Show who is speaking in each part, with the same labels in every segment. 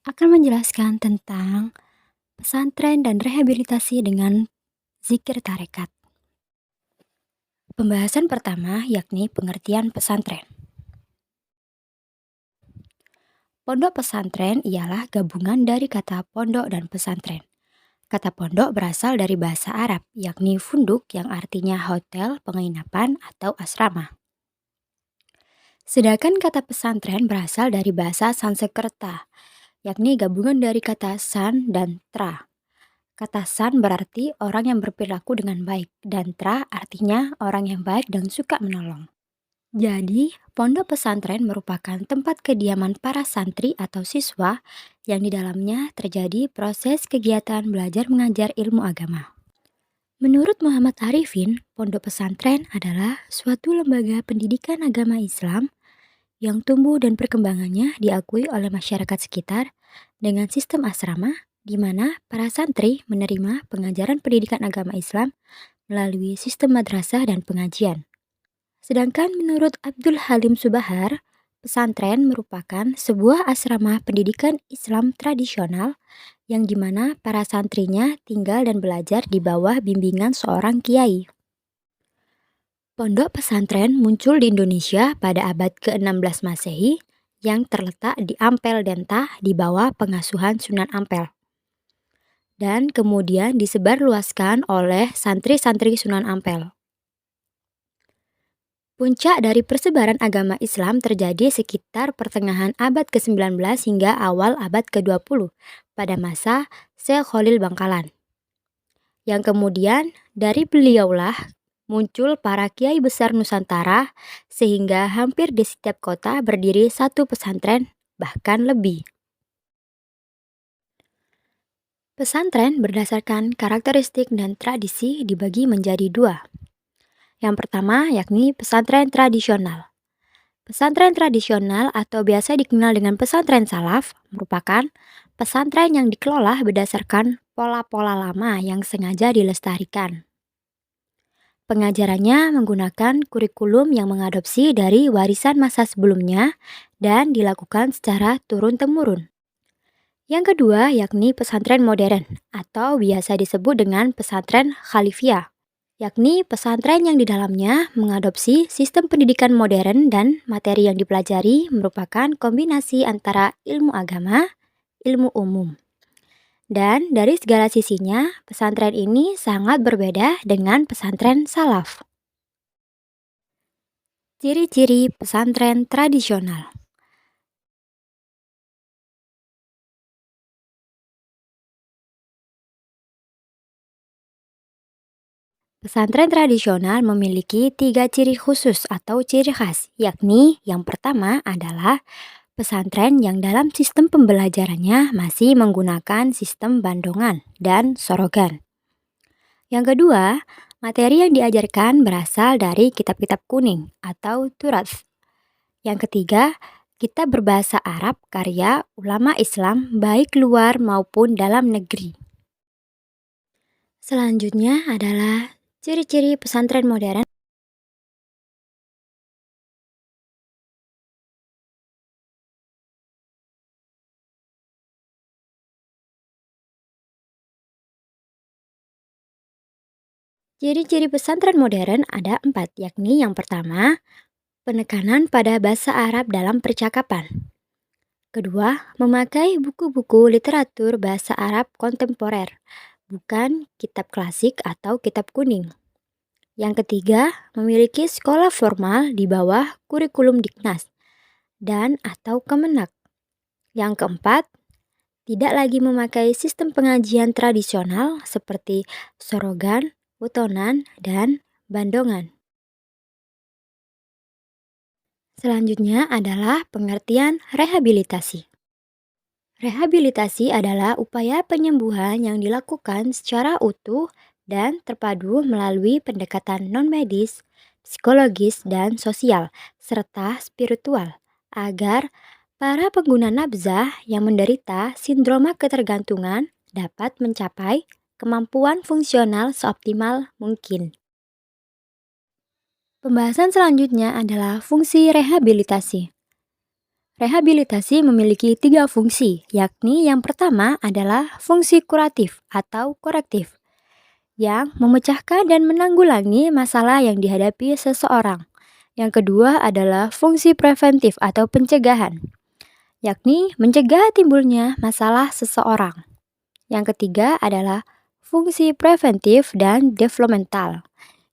Speaker 1: akan menjelaskan tentang pesantren dan rehabilitasi dengan zikir tarekat. Pembahasan pertama yakni pengertian pesantren. Pondok pesantren ialah gabungan dari kata pondok dan pesantren. Kata pondok berasal dari bahasa Arab, yakni funduk yang artinya hotel, penginapan, atau asrama. Sedangkan kata pesantren berasal dari bahasa Sanskerta, yakni gabungan dari kata san dan tra. Kata san berarti orang yang berperilaku dengan baik, dan tra artinya orang yang baik dan suka menolong. Jadi, pondok pesantren merupakan tempat kediaman para santri atau siswa yang di dalamnya terjadi proses kegiatan belajar mengajar ilmu agama. Menurut Muhammad Arifin, pondok pesantren adalah suatu lembaga pendidikan agama Islam yang tumbuh dan perkembangannya diakui oleh masyarakat sekitar dengan sistem asrama di mana para santri menerima pengajaran pendidikan agama Islam melalui sistem madrasah dan pengajian. Sedangkan menurut Abdul Halim Subahar, pesantren merupakan sebuah asrama pendidikan Islam tradisional yang dimana para santrinya tinggal dan belajar di bawah bimbingan seorang kiai. Pondok pesantren muncul di Indonesia pada abad ke-16 Masehi yang terletak di Ampel Denta di bawah pengasuhan Sunan Ampel. Dan kemudian disebarluaskan oleh santri-santri Sunan Ampel. Puncak dari persebaran agama Islam terjadi sekitar pertengahan abad ke-19 hingga awal abad ke-20 pada masa Syekh Khalil Bangkalan. Yang kemudian dari beliaulah muncul para kiai besar Nusantara sehingga hampir di setiap kota berdiri satu pesantren bahkan lebih. Pesantren berdasarkan karakteristik dan tradisi dibagi menjadi dua. Yang pertama yakni pesantren tradisional. Pesantren tradisional atau biasa dikenal dengan pesantren salaf merupakan pesantren yang dikelola berdasarkan pola-pola lama yang sengaja dilestarikan. Pengajarannya menggunakan kurikulum yang mengadopsi dari warisan masa sebelumnya dan dilakukan secara turun-temurun. Yang kedua yakni pesantren modern atau biasa disebut dengan pesantren khalifiyah, yakni pesantren yang di dalamnya mengadopsi sistem pendidikan modern dan materi yang dipelajari merupakan kombinasi antara ilmu agama, ilmu umum. Dan dari segala sisinya, pesantren ini sangat berbeda dengan pesantren salaf. Ciri-ciri pesantren tradisional. Pesantren tradisional memiliki tiga ciri khusus atau ciri khas, yakni yang pertama adalah pesantren yang dalam sistem pembelajarannya masih menggunakan sistem bandongan dan sorogan. Yang kedua, materi yang diajarkan berasal dari kitab-kitab kuning atau turats. Yang ketiga, kitab berbahasa Arab karya ulama Islam baik luar maupun dalam negeri. Selanjutnya adalah ciri-ciri pesantren modern. Ciri-ciri pesantren modern ada 4, yakni yang pertama, penekanan pada bahasa Arab dalam percakapan. Kedua, memakai buku-buku literatur bahasa Arab kontemporer, bukan kitab klasik atau kitab kuning. Yang ketiga, memiliki sekolah formal di bawah kurikulum Diknas dan atau Kemenak. Yang keempat, tidak lagi memakai sistem pengajian tradisional seperti sorogan, wutonan, dan bandongan. Selanjutnya adalah pengertian rehabilitasi. Rehabilitasi adalah upaya penyembuhan yang dilakukan secara utuh dan terpadu melalui pendekatan non-medis, psikologis, dan sosial, serta spiritual, agar para pengguna nafzah yang menderita sindroma ketergantungan dapat mencapai kemampuan fungsional seoptimal mungkin. Pembahasan selanjutnya adalah fungsi rehabilitasi. Rehabilitasi memiliki tiga fungsi, yakni yang pertama adalah fungsi kuratif atau korektif, yang memecahkan dan menanggulangi masalah yang dihadapi seseorang. Yang kedua adalah fungsi preventif atau pencegahan, yakni mencegah timbulnya masalah seseorang. Yang ketiga adalah fungsi preventif dan developmental,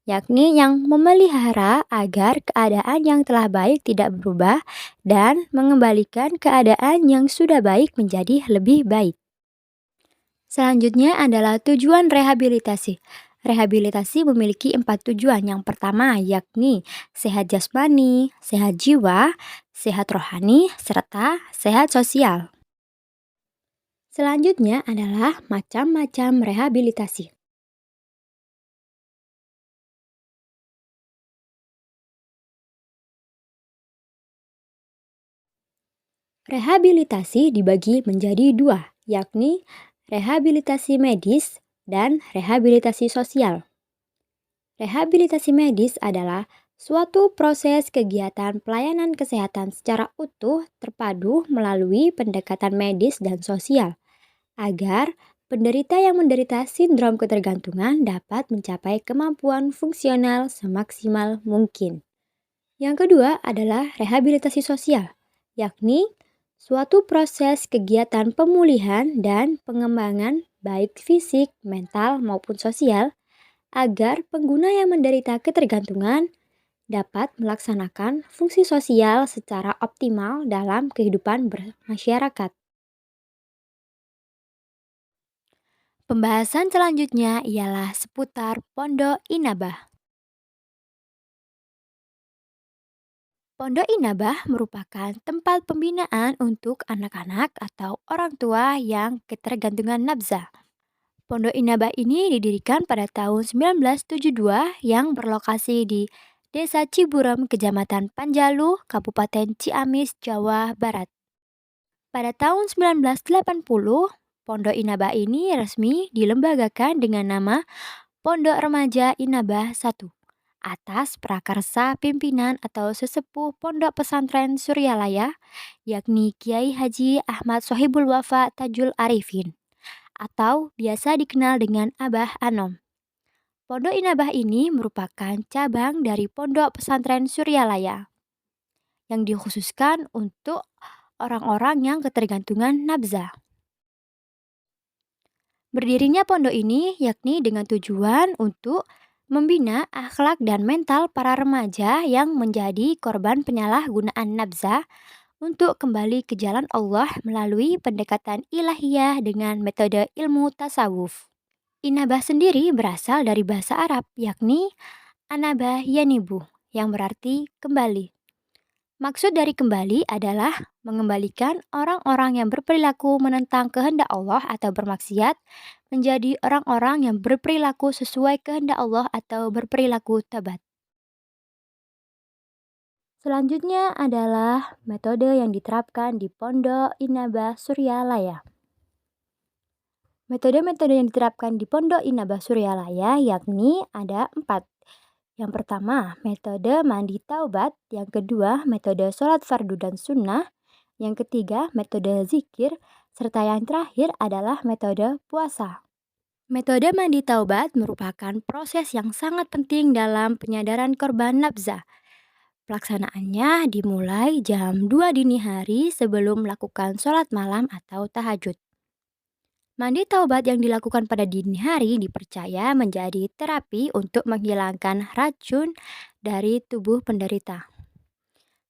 Speaker 1: yakni yang memelihara agar keadaan yang telah baik tidak berubah dan mengembalikan keadaan yang sudah baik menjadi lebih baik. Selanjutnya adalah tujuan rehabilitasi. Rehabilitasi memiliki 4 tujuan. Yang pertama yakni sehat jasmani, sehat jiwa, sehat rohani, serta sehat sosial. Selanjutnya adalah macam-macam rehabilitasi. Rehabilitasi dibagi menjadi dua, yakni rehabilitasi medis dan rehabilitasi sosial. Rehabilitasi medis adalah suatu proses kegiatan pelayanan kesehatan secara utuh terpadu melalui pendekatan medis dan sosial agar penderita yang menderita sindrom ketergantungan dapat mencapai kemampuan fungsional semaksimal mungkin. Yang kedua adalah rehabilitasi sosial, yakni suatu proses kegiatan pemulihan dan pengembangan baik fisik, mental, maupun sosial agar pengguna yang menderita ketergantungan dapat melaksanakan fungsi sosial secara optimal dalam kehidupan bermasyarakat. Pembahasan selanjutnya ialah seputar Pondok Inabah. Pondok Inabah merupakan tempat pembinaan untuk anak-anak atau orang tua yang ketergantungan nafsa. Pondok Inabah ini didirikan pada tahun 1972 yang berlokasi di Desa Ciburem, Kecamatan Panjalu, Kabupaten Ciamis, Jawa Barat. Pada tahun 1980, Pondok Inabah ini resmi dilembagakan dengan nama Pondok Remaja Inabah I atas prakarsa pimpinan atau sesepuh Pondok Pesantren Suryalaya, yakni Kiai Haji Ahmad Sohibul Wafa Tajul Arifin, atau biasa dikenal dengan Abah Anom. Pondok Inabah ini merupakan cabang dari Pondok Pesantren Suryalaya yang dikhususkan untuk orang-orang yang ketergantungan nafsa. Berdirinya pondok ini yakni dengan tujuan untuk membina akhlak dan mental para remaja yang menjadi korban penyalahgunaan nafsa untuk kembali ke jalan Allah melalui pendekatan ilahiyah dengan metode ilmu tasawuf. Inabah sendiri berasal dari bahasa Arab yakni anabah yanibu yang berarti kembali. Maksud dari kembali adalah mengembalikan orang-orang yang berperilaku menentang kehendak Allah atau bermaksiat menjadi orang-orang yang berperilaku sesuai kehendak Allah atau berperilaku tabat. Selanjutnya adalah metode yang diterapkan di Pondok Inabah Suryalaya. Metode-metode yang diterapkan di Pondok Inabah Suryalaya yakni ada 4. Yang pertama, metode mandi taubat. Yang kedua, metode sholat fardu dan sunnah. Yang ketiga, metode zikir. Serta yang terakhir adalah metode puasa. Metode mandi taubat merupakan proses yang sangat penting dalam penyadaran korban nafsa. Pelaksanaannya dimulai jam 2 dini hari sebelum melakukan sholat malam atau tahajud. Mandi taubat yang dilakukan pada dini hari dipercaya menjadi terapi untuk menghilangkan racun dari tubuh penderita.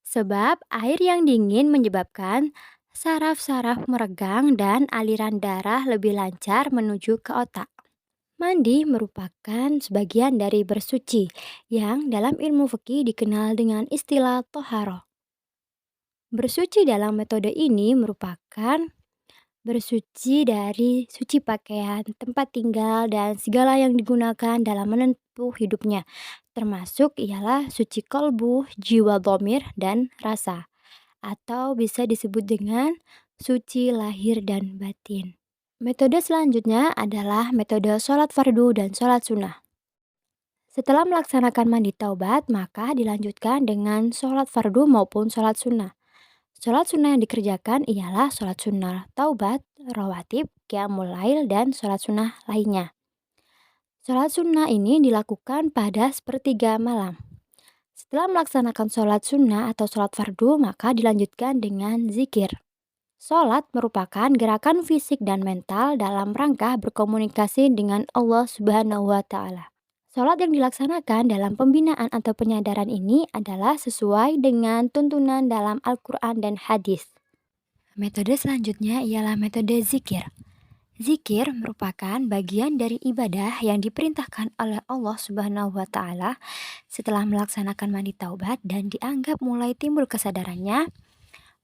Speaker 1: Sebab air yang dingin menyebabkan saraf-saraf meregang dan aliran darah lebih lancar menuju ke otak. Mandi merupakan sebagian dari bersuci yang dalam ilmu fikih dikenal dengan istilah toharo. Bersuci dalam metode ini merupakan bersuci dari suci pakaian, tempat tinggal, dan segala yang digunakan dalam menempuh hidupnya, termasuk ialah suci kolbu, jiwa domir, dan rasa, atau bisa disebut dengan suci lahir dan batin. Metode selanjutnya adalah metode sholat fardu dan sholat sunnah. Setelah melaksanakan mandi taubat, maka dilanjutkan dengan sholat fardu maupun sholat sunnah. Sholat sunnah yang dikerjakan ialah sholat sunnah taubat, rawatib, qiyamul lail, dan sholat sunnah lainnya. Sholat sunnah ini dilakukan pada sepertiga malam. Setelah melaksanakan sholat sunnah atau sholat fardu, maka dilanjutkan dengan zikir. Sholat merupakan gerakan fisik dan mental dalam rangka berkomunikasi dengan Allah Subhanahu wa Ta'ala. Sholat yang dilaksanakan dalam pembinaan atau penyadaran ini adalah sesuai dengan tuntunan dalam Al-Quran dan hadis. Metode selanjutnya ialah metode zikir. Zikir merupakan bagian dari ibadah yang diperintahkan oleh Allah Subhanahu wa Ta'ala setelah melaksanakan mandi taubat dan dianggap mulai timbul kesadarannya,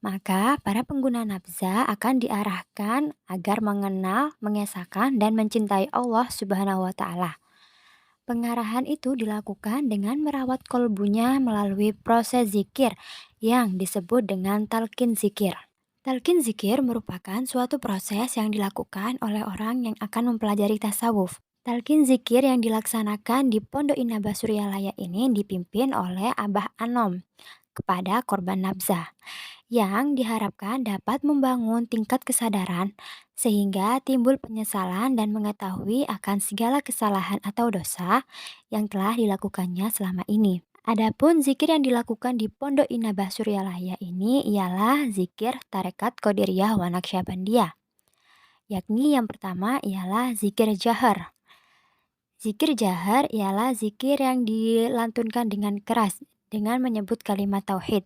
Speaker 1: maka para pengguna nafza akan diarahkan agar mengenal, mengesahkan, dan mencintai Allah Subhanahu wa Ta'ala. Pengarahan itu dilakukan dengan merawat kolbunya melalui proses zikir yang disebut dengan talqin zikir. Talqin zikir merupakan suatu proses yang dilakukan oleh orang yang akan mempelajari tasawuf. Talqin zikir yang dilaksanakan di Pondok Inaba Suryalaya ini dipimpin oleh Abah Anom kepada korban nafzah, yang diharapkan dapat membangun tingkat kesadaran sehingga timbul penyesalan dan mengetahui akan segala kesalahan atau dosa yang telah dilakukannya selama ini. Adapun zikir yang dilakukan di Pondok Inabah Suryalaya ini ialah zikir Tarekat Qadiriyah wa Naqsyabandiyah, yakni yang pertama ialah zikir jahar. Zikir jahar ialah zikir yang dilantunkan dengan keras dengan menyebut kalimat tauhid,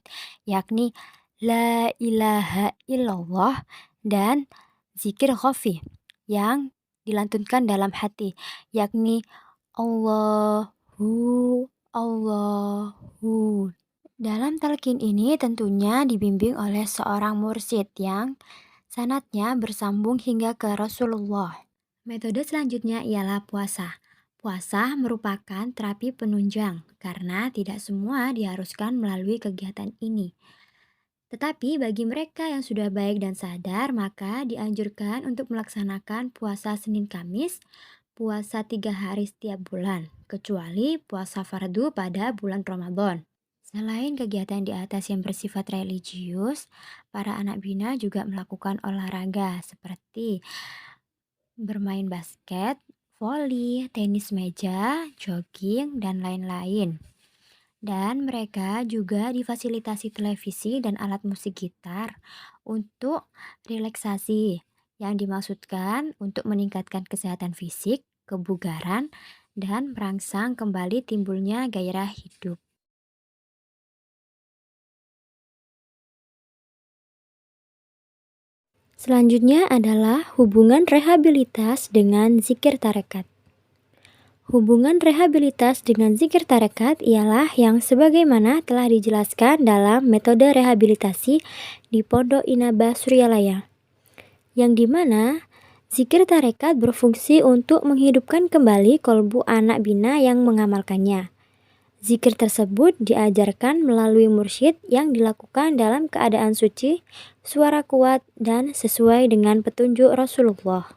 Speaker 1: yakni la ilaha illallah, dan zikir khafi yang dilantunkan dalam hati, yakni Allahu Allahu. Dalam talqin ini tentunya dibimbing oleh seorang mursyid yang sanadnya bersambung hingga ke Rasulullah. Metode selanjutnya ialah puasa. Puasa merupakan terapi penunjang karena tidak semua diharuskan melalui kegiatan ini. Tetapi bagi mereka yang sudah baik dan sadar, maka dianjurkan untuk melaksanakan puasa Senin Kamis, puasa 3 hari setiap bulan, kecuali puasa fardu pada bulan Ramadan. Selain kegiatan di atas yang bersifat religius, para anak bina juga melakukan olahraga seperti bermain basket, voli, tenis meja, jogging, dan lain-lain. Dan mereka juga difasilitasi televisi dan alat musik gitar untuk relaksasi, yang dimaksudkan untuk meningkatkan kesehatan fisik, kebugaran, dan merangsang kembali timbulnya gairah hidup. Selanjutnya adalah hubungan rehabilitas dengan zikir tarekat. Hubungan rehabilitas dengan zikir tarekat ialah yang sebagaimana telah dijelaskan dalam metode rehabilitasi di Pondok Inaba Suryalaya, yang dimana zikir tarekat berfungsi untuk menghidupkan kembali kolbu anak bina yang mengamalkannya. Zikir tersebut diajarkan melalui mursyid yang dilakukan dalam keadaan suci, suara kuat, dan sesuai dengan petunjuk Rasulullah.